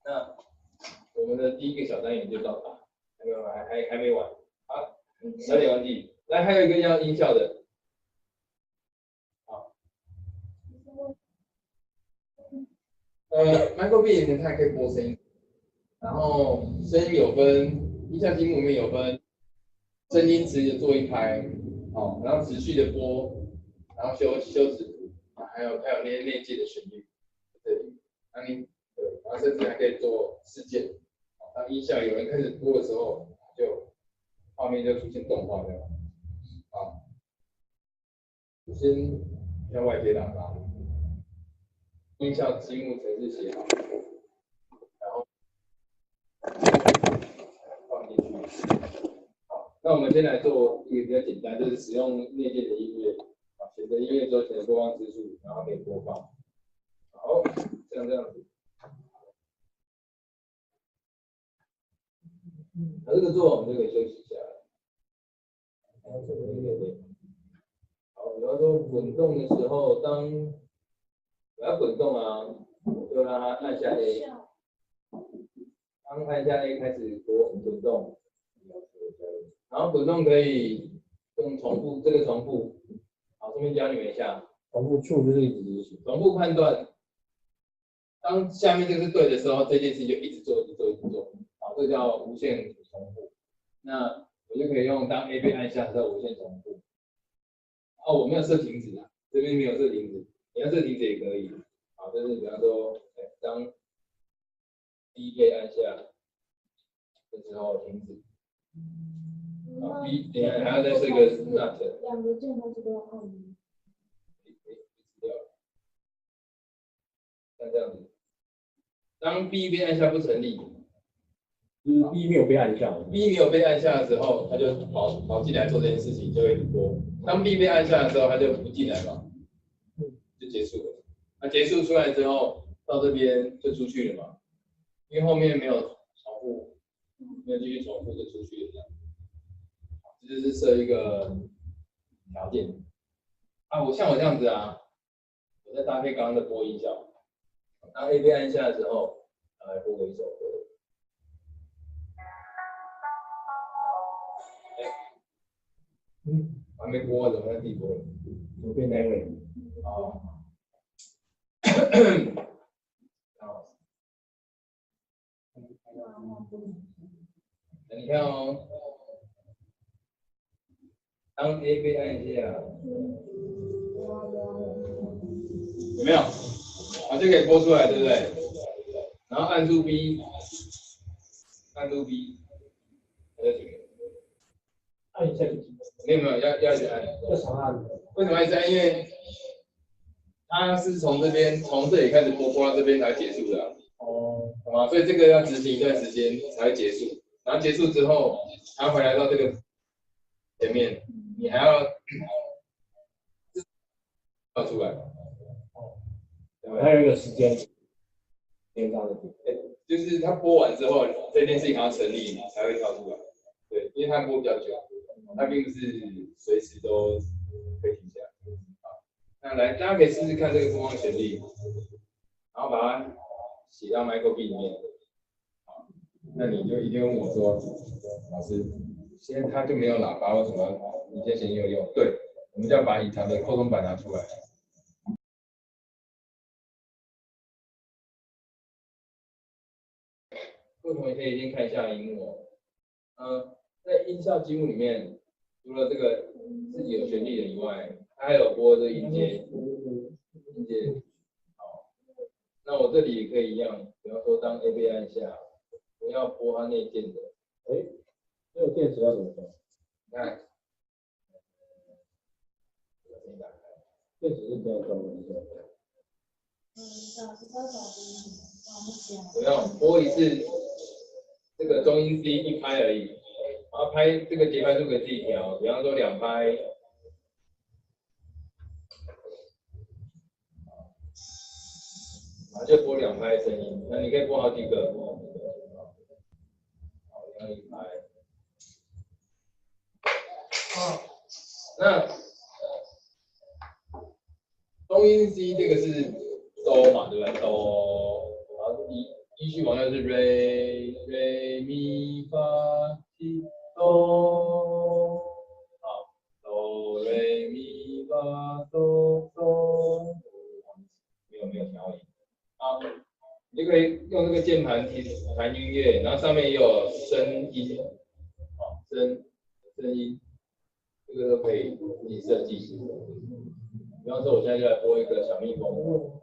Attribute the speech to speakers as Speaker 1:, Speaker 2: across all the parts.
Speaker 1: 那我们的第一个小单元就到达，还没完啊，差点忘记。来，还有一个要音效的，好，Micro:bit 它还可以播声音，然后声音有分，音效节目里面有分声音直接做一拍，好，然后持续的播，然后休止符，还有内介的旋律，这里，那你对，然后甚至还可以做事件，当音效有人开始播的时候，就画面就出现动画这样，啊，先要外接喇叭，音效积木程式写好，然后放进去。好，那我们先来做一个比较简单，就是使用内建的音乐，啊，选择音乐之后选择播放次数，然后可以播放。好，像这样子。那这个做完我们就可以休息一下。好，比方说滚动的时候，当我要滚动啊，就让它按下 A， 当按下 A 开始滚动，然后滚动可以用重复，这个重复，好，这边教你们一下，
Speaker 2: 重复处就是一直执行，
Speaker 1: 重复判断，当下面这个是对的时候，这件事情就一直做，好，这叫无限重复。那我就可以用当 A 被按下之后无限重复。哦，我没有设停止啊，这边没有设停止，你要设停止也可以。好，就是比方说，当 B 被按下的时候停止。啊 ，B 等下还要再设一个 not。
Speaker 3: 两个键都是都要按吗？
Speaker 1: 像这样子，当 B 被按下不成立，
Speaker 2: 就是 B 没有被按下
Speaker 1: ，B 没有被按下的时候，他就跑进来做这件事情，就会播。当 B 被按下的时候，他就不进来嘛，就结束了。那结束出来之后，到这边就出去了嘛，因为后面没有重复，没有继续重复就出去了这样。这就是设一个条件啊，像我这样子啊，我再搭配刚刚的播音效，当 A 被按下的时候，来播我一首歌。还没播，怎么在地播？
Speaker 2: 左边那位，
Speaker 1: 哦。你看哦，当 A 被按一下，有没有？啊，就可以播出来，对不对？然后按住 B， 按住 B， 它就停了。
Speaker 2: 按一下就停。
Speaker 1: 没有，要一直按。
Speaker 2: 要长按。
Speaker 1: 为什么一直按？因为它是从这里开始播到这边才结束的、啊。哦。好吗？所以这个要执行一段时间才会结束。然后结束之后，它回来到这个前面，你还要跳出来。
Speaker 2: 哦。还有一个时间，
Speaker 1: 就是它播完之后，这件事情还要成立才会跳出来。对，因为它播比较久，它并不是随时都可以停下来。好，那来，大家可以试试看这个播放旋律，然后把它写到 Micro:bit 里面。好，那你就一定问我说，老师，现在它就没有喇叭，为什么你先有用？对，我们就要把隐藏的扩充板拿出来。各位同学可以先看一下荧幕哦。在音效积木里面，除了这个自己有旋律的以外，它还有播这个音阶。好，那我这里也可以一样，比方说当 A 被按下，我要播它内建的。
Speaker 2: 这个电池要怎么装？
Speaker 1: 你看，
Speaker 2: 电池是这样装的，
Speaker 1: 不用播一次，这个中音 C 一拍而已，然后拍这个节拍数可以自己调，比方说2拍，就播2拍声音，那你可以播好几个，好，这样1拍。那中音 C 这个是哆嘛，对不对？哆，然后继续往下是 re mi fa ti do， 好 do re mi fa do do， 没有调音，好，你就可以用这个键盘弹音乐，然后上面也有声音，好声音，这个都可以自己设计。比方说，我现在就来播一个小蜜蜂。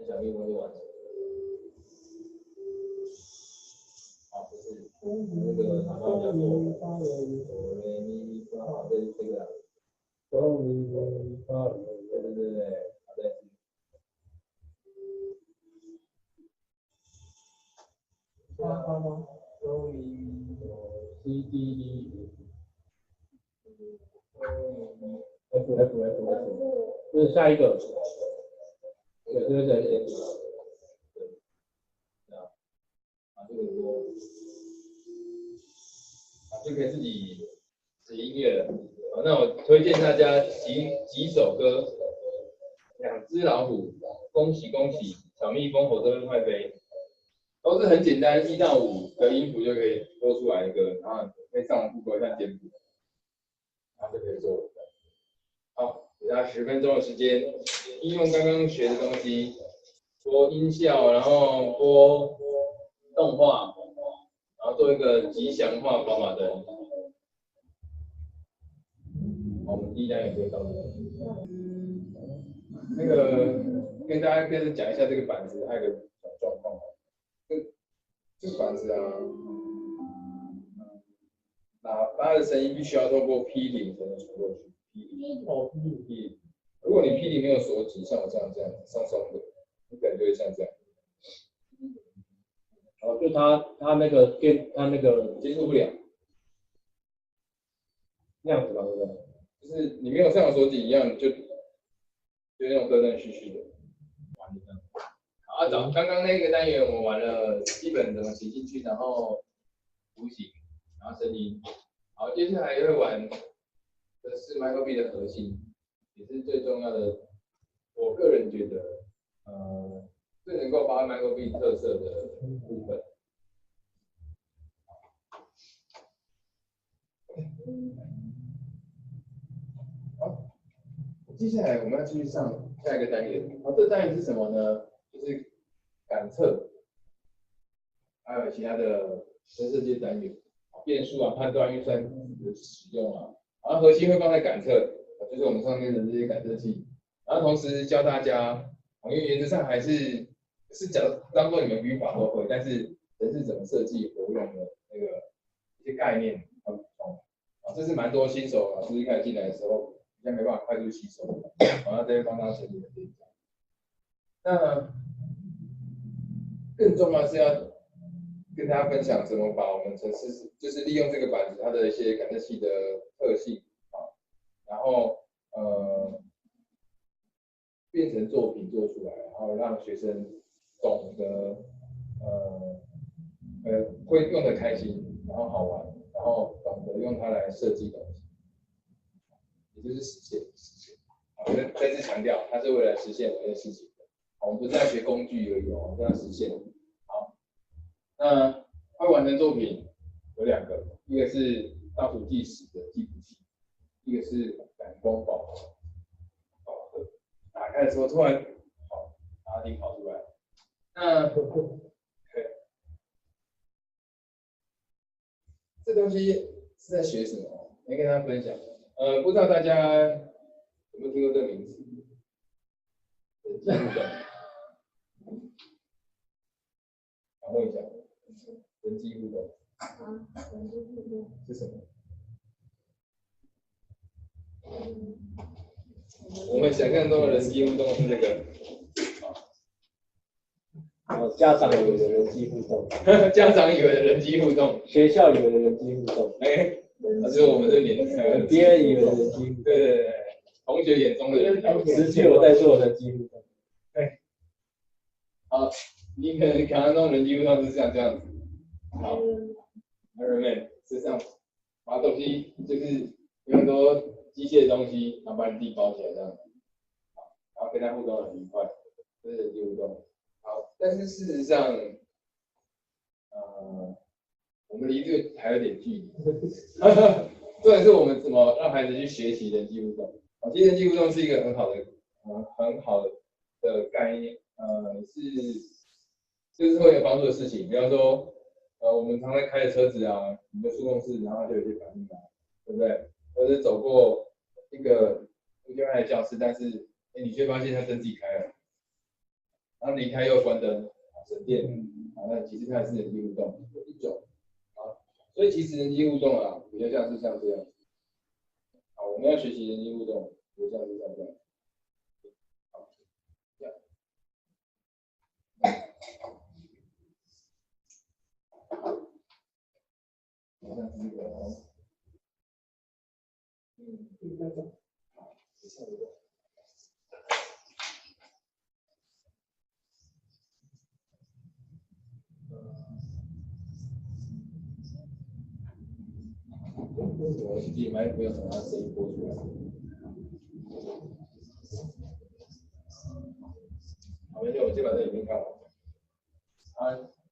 Speaker 1: 小蜜蜂就完成了。好，这是那个他刚讲过，哆来咪发，这个，哆咪发，对，好的。发吗？哆咪，C D E， F， 就是下一个。对，这个多，就可以自己写音乐了。好，那我推荐大家几首歌，两只老虎，恭喜恭喜，小蜜蜂火车快飞，都是很简单，1到5个音符就可以播出来的歌，然后可以上网 Google 看简谱，然后就可以做了。好，给大家10分钟的时间，应用刚刚学的东西，播音效，然后播动画，然后做一个吉祥话跑马灯。好，我们第一单元就到这里。那个跟大家跟着讲一下这个板子，还有个小状况。这个板子啊，喇叭的声音必须要透过 P0才能传过去。P0，如果你 P0没有锁紧，像我这样松松的，你可能就会像这样。哦，就它那个接触不了，那样子吧，对不对？就是你没有像我锁紧一样，就那种断断续续的。好，刚刚那个单元我们玩了基本怎么写进去，然后图形，然后声音。好，接下来会玩的是 micro:bit 的核心，也是最重要的。我个人觉得，最能够发挥 micro:bit 特色的部分。好，接下来我们要继续上下一个单元。好，这单元是什么呢？就是感测，还有其他的深设计单元，变数啊、判断、运算的使用啊。然后核心会放在感测，就是我们上面的这些感测器。然后同时教大家，因为原则上还是当做你们语法都会，但是人是怎么设计活用的那个一些概念要补充。这是蛮多新手老师一开始进来的时候，比较没办法快速吸收的。然后这边帮他整理了这一张。那更重要的是要跟大家分享怎么把我们程式，就是利用这个板子它的一些感测器的特性然后变成作品做出来，然后让学生懂得会用的开心，然后好玩，然后懂得用它来设计东西，也就是实现。好，再次强调，它是为了实现某件事情的。我们不是在学工具而已哦，是要实现。好，那会完成作品有2个，一个是倒数计时的计谱器，一个是感光宝盒。打开的时候突然，阿丁跑出来。那这东西是在学什么？没跟大家分享。不知道大家有没有听过这个名字？人机互动。想问一下，人机互动。
Speaker 3: 人机互动
Speaker 1: 是什么？我们想象中的人机互动是这个，
Speaker 2: 家长以为的人机互动，
Speaker 1: 家长以为的人机互动，
Speaker 2: 学校以为的人机互动，
Speaker 1: 那就是我们这年
Speaker 2: 别人以为的人机互动，
Speaker 1: 对，同学眼中的人机互动，
Speaker 2: 实际我在做人机互动。
Speaker 1: 对，好，你可能想象中人机互动是像这样子，好 ，Iron Man 是这样，把东西就是有很多机械的东西，然后把你自己包起来这样子，好，然后跟他互动很愉快，这是人机互动。好，但是事实上，我们离这个还有点距离。重点是我们怎么让孩子去学习人际互动。其实人际互动是一个很好的概念，就是会有帮助的事情。比方说，我们常常开的车子啊，你的触控室，然后就有一些反应啊，对不对？或者是走过一个不就爱的教室，但是你却发现它灯自己开了。然后离开又关灯，省电，那其实它也是人际互动的一种，所以其实人际互动啊，比较像是像这样，好，我们要学习人际互动，比较像是像这样，好，这样，好像是这个，好，差不多。我自己买没有从它声音播出来。好，没事，我先把这影片看完。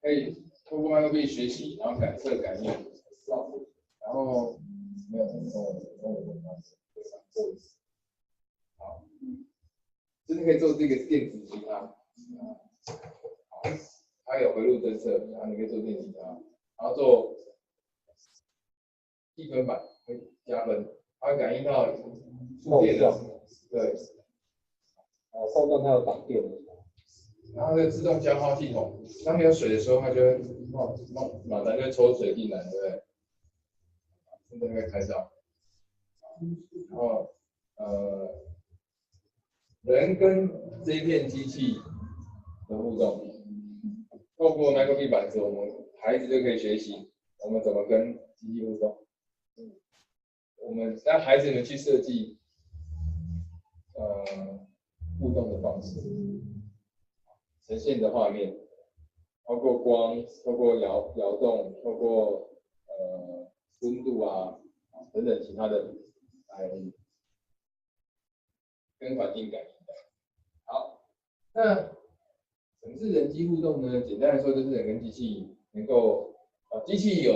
Speaker 1: 可以透过麦克风学习，然后感测、感应、然后没有成功，好，就是可以做这个电子吉他，好，它有回路侦测，然后你可以做电子吉他，然后做积分板会加分，它会感应到触电的，对，
Speaker 2: 碰撞它有导电的，
Speaker 1: 然后这个自动消耗系统，当没有水的时候，它就会马达就会抽水进来，对不对？现在会开到，然后人跟这一片机器的互动，透过麦克风板子，我们孩子就可以学习我们怎么跟机器互动。我们让孩子们去设计互动的方式，呈现的画面，透过光，透过摇动，透过温度啊等等其他的来跟环境感应的。好，那什么是人机互动呢？简单来说，就是人跟机器能够机器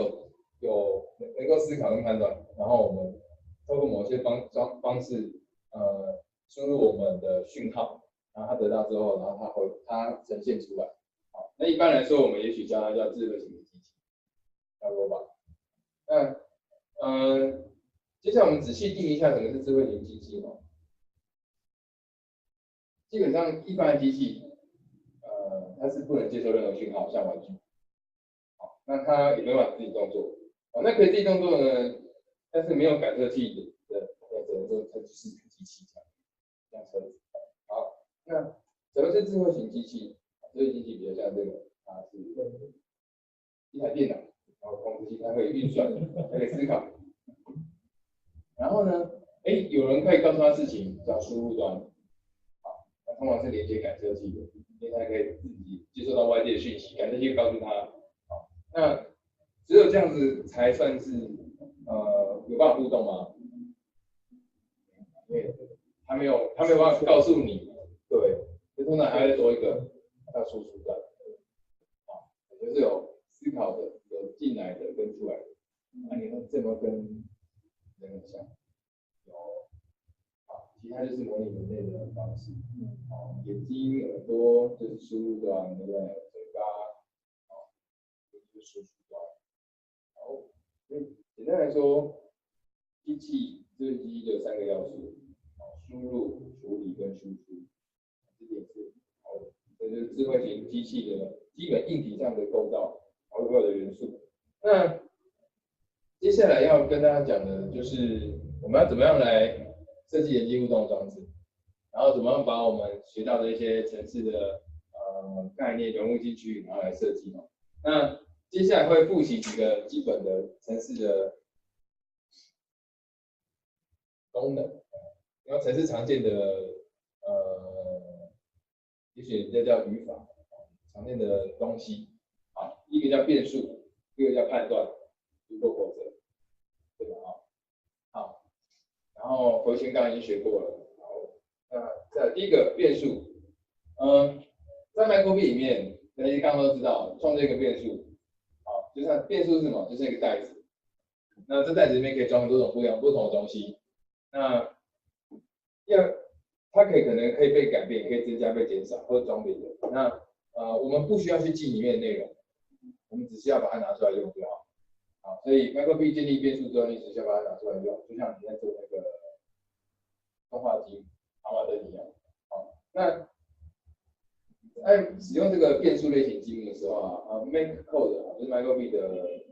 Speaker 1: 能够思考跟判断，然后我们透过某些方式输入我们的讯号，然后它得到之后，然后它呈现出来。好，那一般来说，我们也许叫它叫智慧型的机器，叫 robot。那接下来我们仔细定一下什么是智慧型机器哦。基本上一般的机器，它是不能接受任何讯号，像玩具。好，那它也没有办法自己动作。好，那可以自己动作呢，但是没有感测器的，只能说它就是一个机器这样车子。好，那什么是智慧型机器？智慧机器比较像这个，它是一台电脑，然后控制器，它可以运算，它可以思考。然后呢，有人可以告诉他事情，叫输入端。好，那通常是连接感测器的，因为它可以自己接收到外界的讯息，感测器告诉他。好，那只有这样子才算是有办法互动吗？因为他没有办法告诉你，对，所以通常还会多一个叫输出端，好，就是有思考的，有进来的跟出来的，那你们这么跟人很像，有，好，其他就是模拟人类的方式，好，眼睛、耳朵就是输入端，对不对？嘴巴，好，就是输出端，好，所以简单来说，这个机器就有3个要素。输入、处理跟输出，这点是好的，这就是智慧型机器的基本硬体上的构造，包括的元素。那接下来要跟大家讲的就是我们要怎么样来设计人机互动装置。然后怎么样把我们学到的一些程式的概念融入进去，然后来设计哦。那接下来会复习几个基本的程式的功能，然后程式常见的也许这叫语法，常见的东西啊，一个叫变数，一个叫判断，如果否则，对吧？好，然后回旋刚刚已经学过了，好，那再来第一个变数，在 MicroB 里面，大家刚刚都知道，创建一个变数，好，就像变数是什么？就是一个袋子，那这袋子里面可以装很多种不同的东西，那它可能可以被改变，可以增加、被减少或者装别的。那我们不需要去记里面的内容，我们只需要把它拿出来用就好。好，所以 MicroB 建立变数之后，你只需要把它拿出来用，就像你在做那个动画机、跑马灯一样。好，那在使用这个变数类型积木的时候啊，Make Code 就是 MicroB 的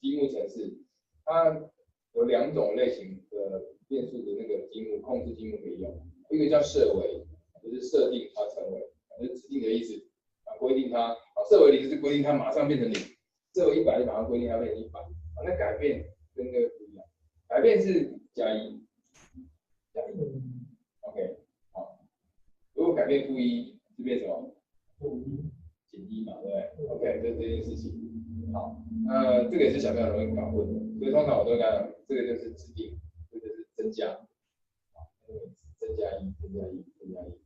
Speaker 1: 积木程式，它有2种类型的变数的那个积木控制积木可以用。一个叫设为，就是设定它成为，就是指定的意思规定它设为0就是规定它马上变成0，设为100就马上规定它变成100那改变跟那个不一样，改变是+1， OK 好，如果改变-1就变什么减1嘛，对不对 ？OK 就是这件事情。好，这个也是小朋友容易搞混的，所以通常我都会讲这个就是指定，这个是增加。增加1，增加1，增加1。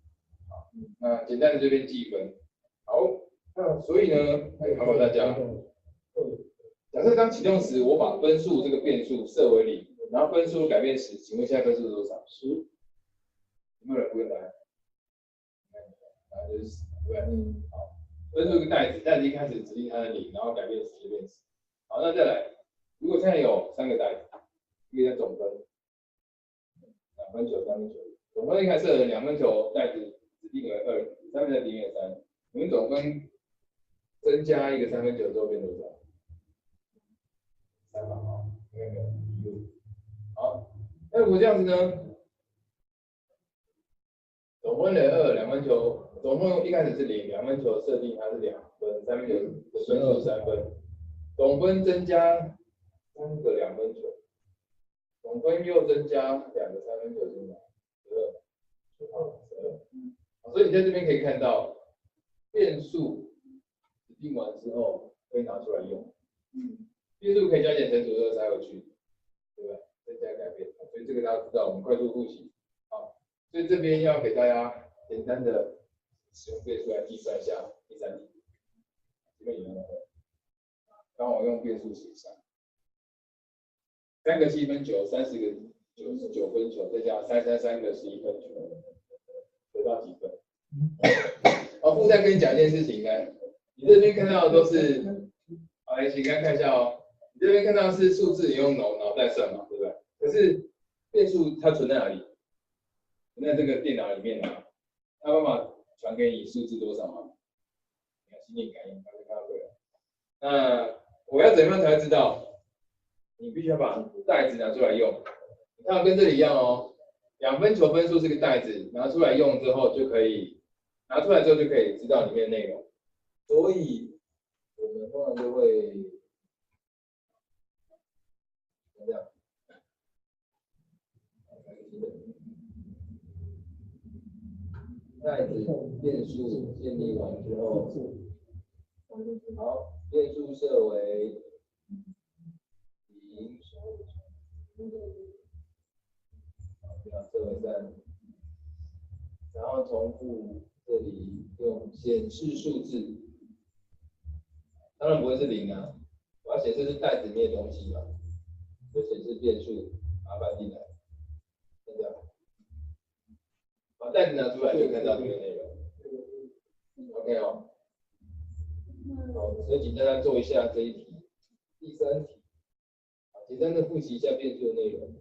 Speaker 1: 好，那简单的这边记分。好，那所以呢，考考大家，假设当启动时，我把分数这个变数设为0，然后分数改变10，请问现在分数是多少？10。有没有人不会答案？答案就是10，对不对？好，分数一个袋子，袋子一开始指定它的0，然后改变10就变10。好，那再来，如果现在有3个袋子，一个叫总分，2分球、3分球。总分一开始设2分球袋子指定为2，3分的0为3，我们总分增加一个3分球之后变多少？3嘛，应该没有。好，那如果这样子呢？总分的2分球，总分一开始是0，2分球设定它是2分，3分球的分数3分，总分增加3个2分球，总分又增加2个3分球是吗？12。所以你在这边可以看到，变数指定完之后可以拿出来用。变数可以加减乘除2塞回去，对不对？增加改变，所以这个大家知道，我们快速复习。好，所以这边要给大家简单的使用变数来计算一下第3题。这边有没有？刚好用变数写上，3个7分球，30个9分球，再加3个11分球，得到几分？附带跟你讲一件事情呢，你这边看到的都是，好，来，请看一下哦。你这边看到的是数字，你用脑袋算嘛，对不对？可是变数它存在哪里？存在这个电脑里面啊。它有办法传给你数字多少吗？心电感应，它就看到对了。那我要怎么样才会知道？你必须要把袋子拿出来用。你看跟这里一样哦，2分球分数这个袋子拿出来用之后就可以，拿出来之后就可以知道里面的内容。所以我们通常就会这样，袋子变数建立完之后，好，变数设为0，设为3，然后重复这里用显示数字，当然不会是0啊，我要显示是袋子里面的东西嘛，就显示变数，把它搬进来，这样，把袋子拿出来就看到这个内容。OK 哦，好，所以请大家做一下这一题，第3题，简单的复习一下变数的内容。